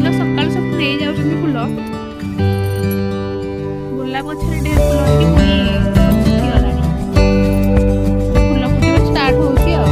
Full सकाल सब नहीं जाउछन फुल गोलाप गछरे ढेर फुल होई पुनी सुखी गलानी फुल फुटिबा स्टार्ट होउची आ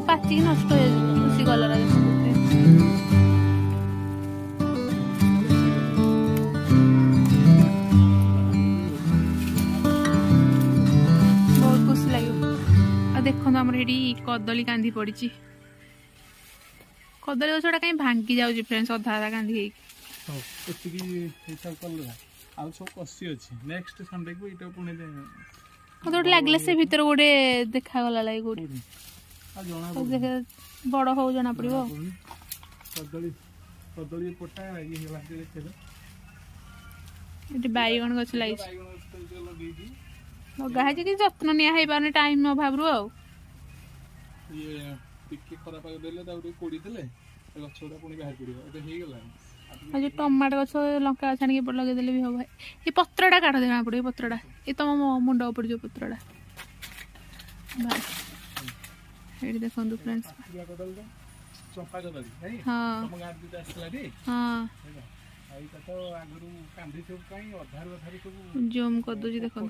पाची नष्ट खुशी कलर बहुत खुशी लगे देखो आमर ये कदली कांदी पड़ी कदली गछटा कहीं भांगी जाऊँ फ्रेंड्स अधा अधा कांदी गोटे लगला से भीतर गोटे देखागला लगे गोटे बड़ हो जना पड़ो बैगण गछ लगे लगा कि जत्न नि पारे टाइम अभाव रू जो टमाटो गछ लंका गछ आने लगेदे भी हम ये पत्रटा काट देना पड़ो पत्रटा ये तुम मुंड पड़ जो पत्रटा ये देखो फ्रेंड्स हाँ हाँ जूम कर दूँ देखो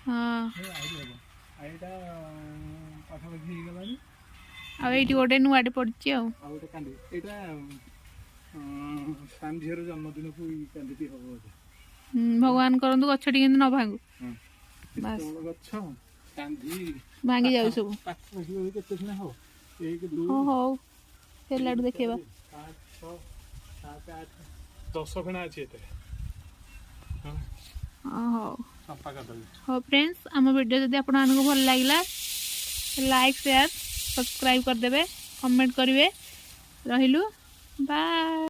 हाँ ये गोटे नुआटे पड़ी जन्मदिन को भगवान करंतु गछ टी न भांगू बस भांगी जाऊ सब हो लाडू देखेबा 10 फेना अछि एते हो फ्रेंड्स आम वीडियो जदि आपन को भल लागला लाइक शेयर सब्सक्राइब कर देबे कमेंट करिवे रहिलु बाय।